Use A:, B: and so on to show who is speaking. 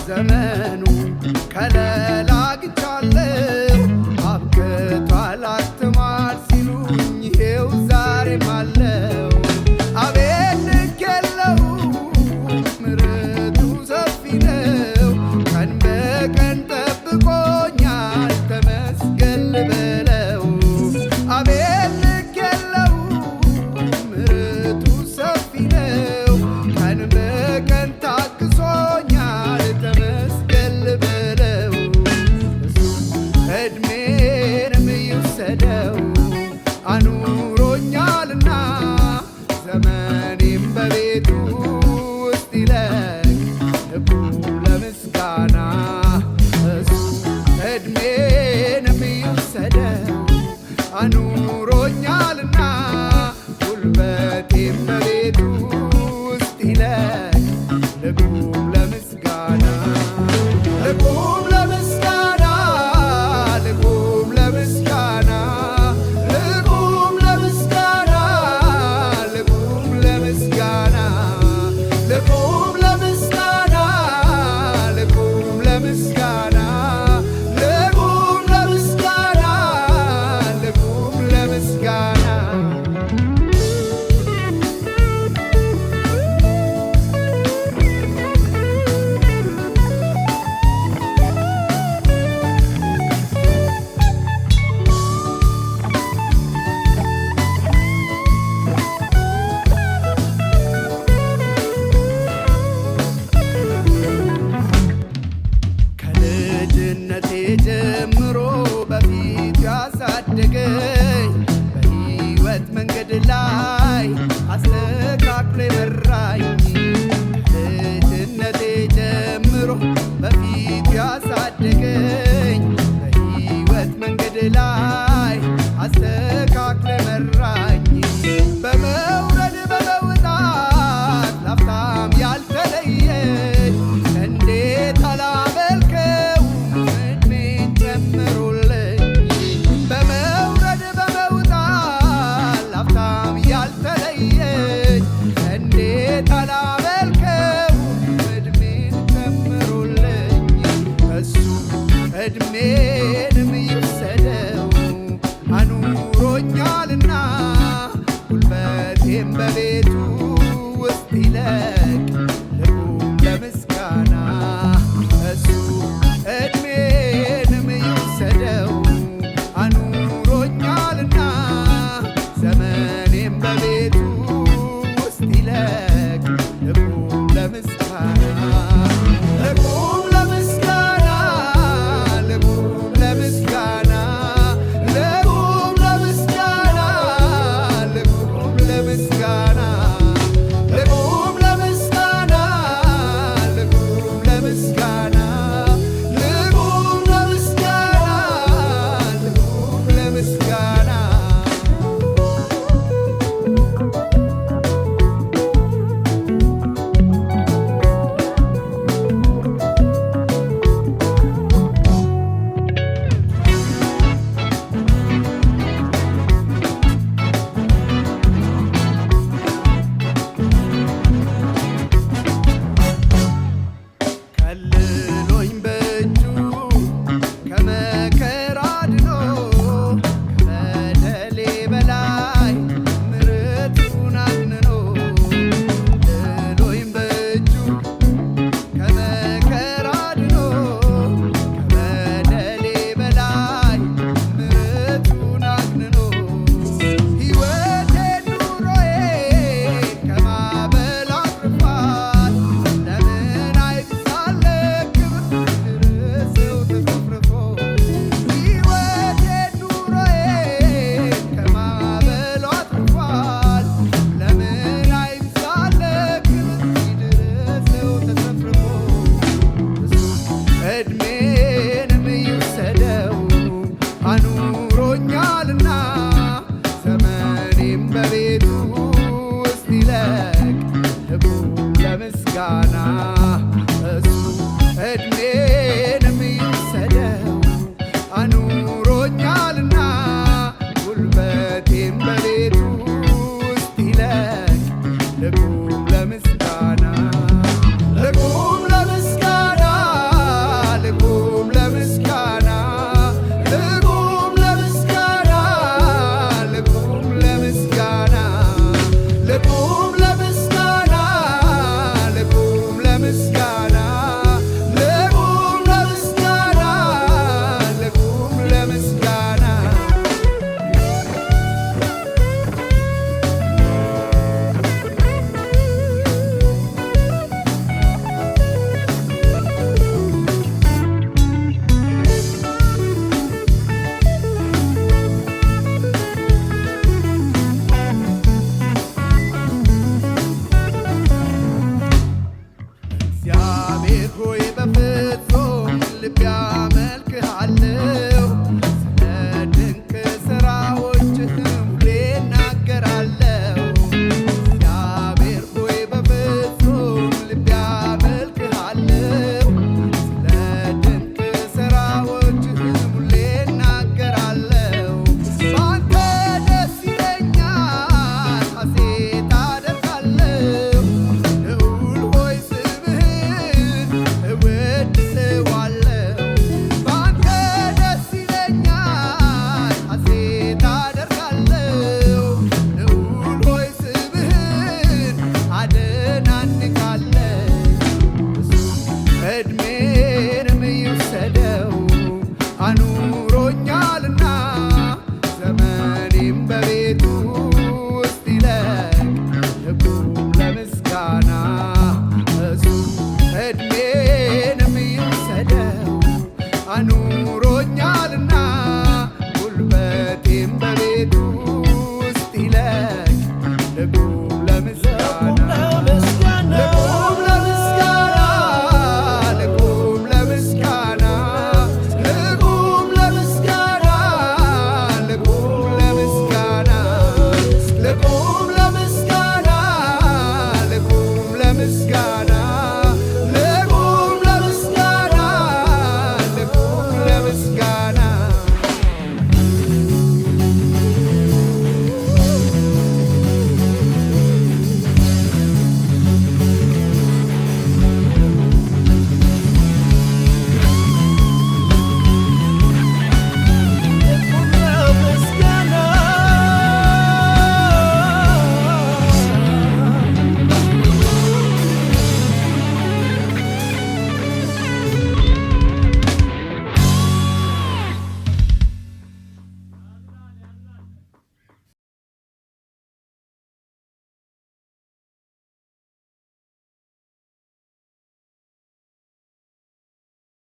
A: ዘመኑ ከለላ አግኝቻለሁ አብቅቷል አክትሟል ሲሉኝ ይኸው ዛሬም አለው። አቤት ልክ የለውም ምሕረቱ ሰፊ ነው ቀን በቀን ጠብቆኛል ተመስገን ልበለው። አቤት ልክ የለውም ምሕረቱ ሰፊ ነው ቀን በቀን ታግሶኛል ተመስገን ልበለው። እድሜንም ይውሰደው አኑሮኛልና ዘመኔም በቤቱ ውስጥ ይለቅ ልቡ ለምስጋና። እሱ እድሜንም ይውሰደው አኑሮኛልና ጉልበቴም በቤቱ ውስጥ ይለቅ ልቁም ለምስጋና ልቁም ለምስጋና ልቁም ለምስጋና ልቁም ለምስጋና ልቁም ለምስጋና ልቁም ለምስጋና ልቁም ለምስጋና ልቁም ለምስጋና ልቁም ለምስጋና ከልጅነቴ ጀምሮ በፊት ያሳደገኝ በሕይወት መንገድ ላይ አስተካክሎ የመራኝ። ከልጅነቴ ጀምሮ በፊት ያሳደገኝ በሕይወት መንገድ ላይ አስተካክሎ የመራኝ። በመውረድ በመውጣት ላፍታም ያልተለየኝ እንዴት አላመልከው እድሜን ጨምሮልኝ። በመውረድ በመውጣት ላፍታም ያልተለየኝ እንዴት አላመልከው እድሜን ጨምሮልኝ። እሱ እድሜንም ይውሰደው አኑሮኛልና ጉልበቴም በቤቱ ውስጥ ይለቅ ልቁም ለምስጋና። እሱ እድሜንም ይውሰደው አኑሮኛልና ዘመኔም በቤቱ ውስጥ ይለቅ ልቁም ለምስጋና ልቁም ለምስጋና ልቁም ለምስጋና ልቁም ለምስጋና ልቁም ለምስጋና ልቁም ለምስጋና ለምስጋና እሱ ዕድሜንም ይውሰደው አኑሮኛልና ጉልበቴም በቤቱ ውስጥ ይለቅ ልቁም ለምስጋና ልቁም ለምስጋና ልቁም ለምስጋና ልቁም ለምስጋና ልቁም ለምስጋና ልቁም ለምስጋና ልቁም ለምስጋና ልቁም ለምስጋና ልቁም ለምስጋና እግዚአብሔር ሆይ በፍጹም ልቤ አመልክሃለሁ፣ ስለ ድንቅ ሥራዎችህም ሁሌ እናገራለሁ። እግዚአብሔር ሆይ በፍጹም ልቤ አመልክሃለሁ፣ ስለ ድንቅ ሥራዎችህም ሁሌ እናገራለሁ። በአንተ ደስ ይለኛል ሐሴት አደርጋለሁ፣ ልዑል ሆይ ስምህን እወድሰዋለሁ። በአንተ ደስ ይለኛል ሐሴት አደርጋለሁ፣ ልዑል ሆይ ስምህን አደናንቃለሁ። ዕድሜንም ይውሰደው አኑሮኛልና ዘመኔም በቤቱ ውስጥ ይለቅ ልቁም ለምስጋና እሱ ዕድሜንም ይውሰደው አኑሮኛልና ጉልበቴም በቤቱ ውስጥ ይለቅ ልቁም ለምስጋና ልቁም ለምስጋና ልቁም ለምስጋና ልቁም ለምስጋና ልቁም ለምስጋና ልቁም ለምስጋና ልቁም ለምስጋና